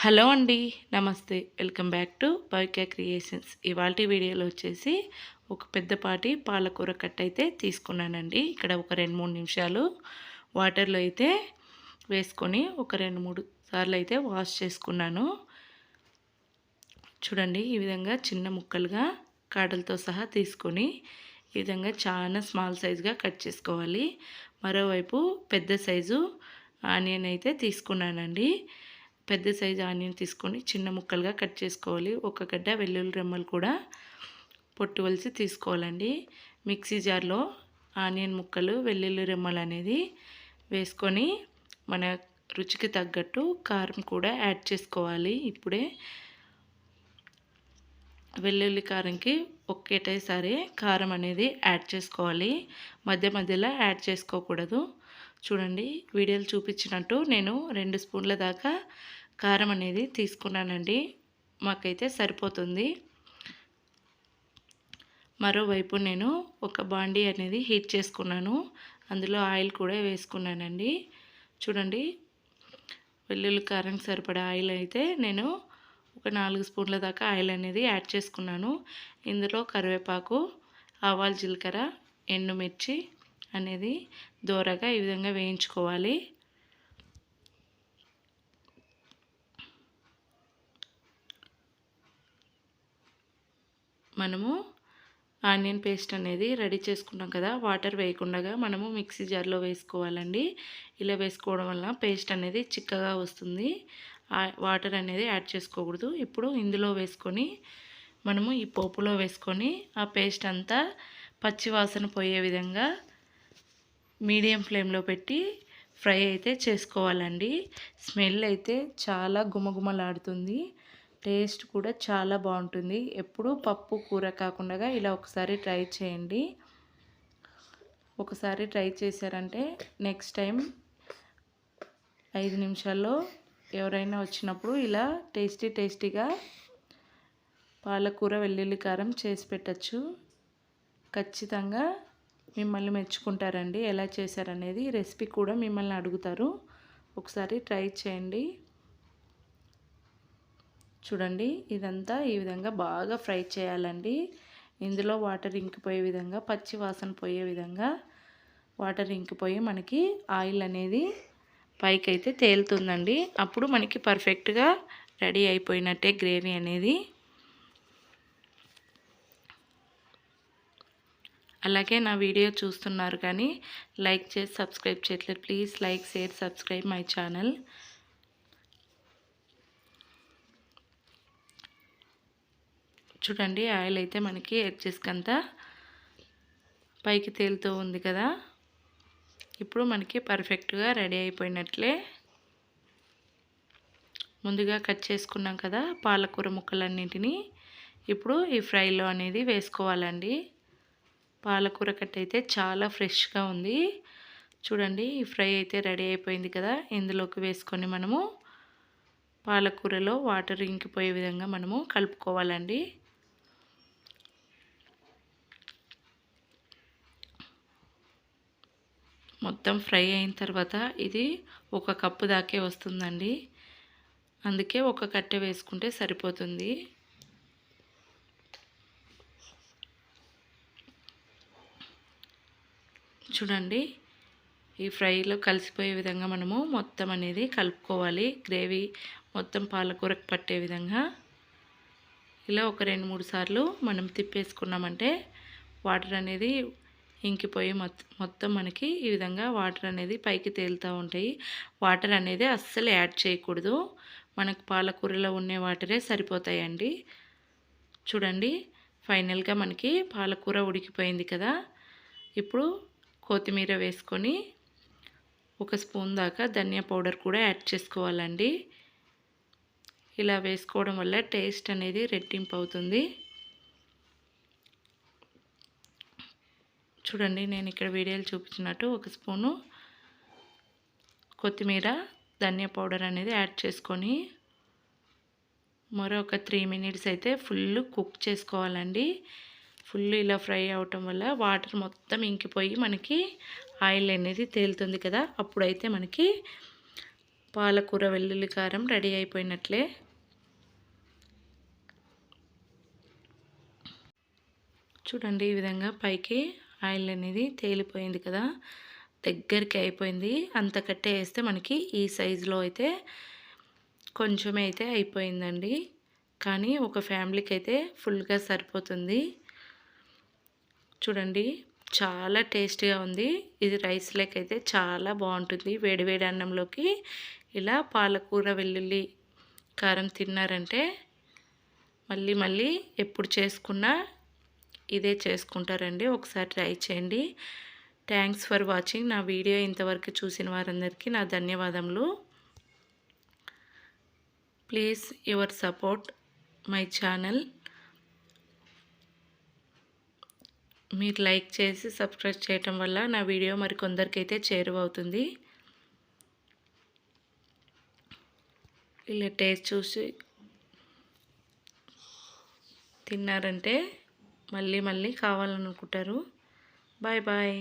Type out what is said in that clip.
Hello అండి, నమస్తే. Welcome back to Bhavika Creations. ఇవాల్టి వీడియోలో వచ్చేసి ఒక పెద్దపాటి పాలకూర కట్ట అయితే తీసుకున్నానండి. ఇక్కడ ఒక 2-3 నిమిషాలు వాటర్లో అయితే వేసుకొని ఒక 2-3 సార్లు అయితే వాష్ చేసుకున్నాను. చూడండి, ఈ విధంగా చిన్న ముక్కలుగా కాడలతో సహా తీసుకొని ఈ విధంగా చాలా స్మాల్ సైజుగా కట్ చేసుకోవాలి. మరోవైపు పెద్ద సైజు ఆనియన్ అయితే తీసుకున్నానండి. పెద్ద సైజు ఆనియన్ తీసుకొని చిన్న ముక్కలుగా కట్ చేసుకోవాలి. ఒక గడ్డ వెల్లుల్లి రెమ్మలు కూడా పొట్టు వలిసి తీసుకోవాలండి. మిక్సీ జార్లో ఆనియన్ ముక్కలు, వెల్లుల్లి రెమ్మలు అనేది వేసుకొని మన రుచికి తగ్గట్టు కారం కూడా యాడ్ చేసుకోవాలి. ఇప్పుడే వెల్లుల్లి కారంకి ఒకేటేసారి కారం అనేది యాడ్ చేసుకోవాలి. మధ్య మధ్యలో యాడ్ చేసుకోకూడదు. చూడండి, వీడియోలు చూపించినట్టు నేను 2 స్పూన్ల దాకా కారం అనేది తీసుకున్నానండి. మాకైతే సరిపోతుంది. మరోవైపు నేను ఒక బాండీ అనేది హీట్ చేసుకున్నాను. అందులో ఆయిల్ కూడా వేసుకున్నానండి. చూడండి, వెల్లుల్లి కారం సరిపడా ఆయిల్ అయితే నేను ఒక 4 స్పూన్ల దాకా ఆయిల్ అనేది యాడ్ చేసుకున్నాను. ఇందులో కరివేపాకు, ఆవాలు, జీలకర్ర, ఎండుమిర్చి అనేది దోరగా ఈ విధంగా వేయించుకోవాలి. మనము ఆనియన్ పేస్ట్ అనేది రెడీ చేసుకున్నాం కదా, వాటర్ వేయకుండా మనము మిక్సీ జార్లో వేసుకోవాలండి. ఇలా వేసుకోవడం వల్ల పేస్ట్ అనేది చిక్కగా వస్తుంది. వాటర్ అనేది యాడ్ చేసుకోకూడదు. ఇప్పుడు ఇందులో వేసుకొని మనము ఈ పోపులో వేసుకొని ఆ పేస్ట్ అంతా పచ్చి వాసన పోయే విధంగా మీడియం ఫ్లేమ్లో పెట్టి ఫ్రై అయితే చేసుకోవాలండి. స్మెల్ అయితే చాలా గుమగుమలాడుతుంది. టేస్ట్ కూడా చాలా బాగుంటుంది. ఎప్పుడు పప్పు కూర కాకుండా ఇలా ఒకసారి ట్రై చేయండి. ఒకసారి ట్రై చేశారంటే నెక్స్ట్ టైం 5 నిమిషాల్లో ఎవరైనా వచ్చినప్పుడు ఇలా టేస్టీగా పాలకూర వెల్లుల్లి కారం చేసి పెట్టచ్చు. ఖచ్చితంగా మిమ్మల్ని మెచ్చుకుంటారండి. ఎలా చేశారనేది రెసిపీ కూడా మిమ్మల్ని అడుగుతారు. ఒకసారి ట్రై చేయండి. చూడండి, ఇదంతా ఈ విధంగా బాగా ఫ్రై చేయాలండి. ఇందులో వాటర్ ఇంకిపోయే విధంగా, పచ్చి వాసన పోయే విధంగా వాటర్ ఇంకిపోయి మనకి ఆయిల్ అనేది పైకైతే తేలుతుందండి. అప్పుడు మనకి పర్ఫెక్ట్గా రెడీ అయిపోయినట్టే గ్రేవీ అనేది. అలాగే నా వీడియో చూస్తున్నారు కానీ లైక్ చేసి సబ్స్క్రైబ్ చేయట్లేదు. Please like, share, subscribe my channel. చూడండి, ఆయిల్ అయితే మనకి ఎడ్జెస్కంతా పైకి తేలుతూ ఉంది కదా. ఇప్పుడు మనకి పర్ఫెక్ట్గా రెడీ అయిపోయినట్లే. ముందుగా కట్ చేసుకున్నాం కదా పాలకూర ముక్కలన్నింటినీ ఇప్పుడు ఈ ఫ్రైలో అనేది వేసుకోవాలండి. పాలకూర కట్ట అయితే చాలా ఫ్రెష్గా ఉంది. చూడండి, ఈ ఫ్రై అయితే రెడీ అయిపోయింది కదా. ఇందులోకి వేసుకొని మనము పాలకూరలో వాటర్ ఇంకిపోయే విధంగా మనము కలుపుకోవాలండి. మొత్తం ఫ్రై అయిన తర్వాత ఇది 1 కప్పు దాకే వస్తుందండి. అందుకే ఒక కట్టె వేసుకుంటే సరిపోతుంది. చూడండి, ఈ ఫ్రైలో కలిసిపోయే విధంగా మనము మొత్తం అనేది కలుపుకోవాలి. గ్రేవీ మొత్తం పాలకూరకు పట్టే విధంగా ఇలా ఒక 2-3 సార్లు మనం తిప్పేసుకున్నామంటే వాటర్ అనేది ఇంకిపోయి మొత్తం మనకి ఈ విధంగా వాటర్ అనేది పైకి తేలుతూ ఉంటాయి. వాటర్ అనేది అస్సలు యాడ్ చేయకూడదు. మనకు పాలకూరలో ఉండే వాటరే సరిపోతాయండి. చూడండి, ఫైనల్గా మనకి పాలకూర ఉడికిపోయింది కదా. ఇప్పుడు కొత్తిమీర వేసుకొని 1 స్పూన్ దాకా ధనియా పౌడర్ కూడా యాడ్ చేసుకోవాలండి. ఇలా వేసుకోవడం వల్ల టేస్ట్ అనేది రెట్టింపు అవుతుంది. చూడండి, నేను ఇక్కడ వీడియోలు చూపించినట్టు 1 స్పూను కొత్తిమీర, ధనియా పౌడర్ అనేది యాడ్ చేసుకొని మరొక 3 మినిట్స్ అయితే ఫుల్ కుక్ చేసుకోవాలండి. ఫుల్ ఇలా ఫ్రై అవటం వల్ల వాటర్ మొత్తం ఇంకిపోయి మనకి ఆయిల్ అనేది తేలుతుంది కదా. అప్పుడైతే మనకి పాలకూర వెల్లుల్లి కారం రెడీ అయిపోయినట్లే. చూడండి ఈ విధంగా పైకి ఆయిల్ అనేది తేలిపోయింది కదా, దగ్గరికి అయిపోయింది. అంతకట్టే వేస్తే మనకి ఈ సైజులో అయితే కొంచెమే అయితే అయిపోయిందండి, కానీ ఒక ఫ్యామిలీకి అయితే ఫుల్గా సరిపోతుంది. చూడండి చాలా టేస్టీగా ఉంది. ఇది రైస్ అయితే చాలా బాగుంటుంది. వేడివేడి అన్నంలోకి ఇలా పాలకూర వెల్లుల్లి కారం తిన్నారంటే మళ్ళీ మళ్ళీ ఎప్పుడు చేసుకున్నా ఇదే చేసుకుంటారండి. ఒకసారి ట్రై చేయండి. Thanks for watching. నా వీడియో ఇంతవరకు చూసిన వారందరికీ నా ధన్యవాదములు. Please your support my channel. మీరు లైక్ చేసి సబ్స్క్రైబ్ చేయటం వల్ల నా వీడియో మరికొందరికైతే చేరువవుతుంది. ఇలా టేస్ట్ చూసి తిన్నారంటే మళ్ళీ మళ్ళీ కావాలనుకుంటారు. Bye bye.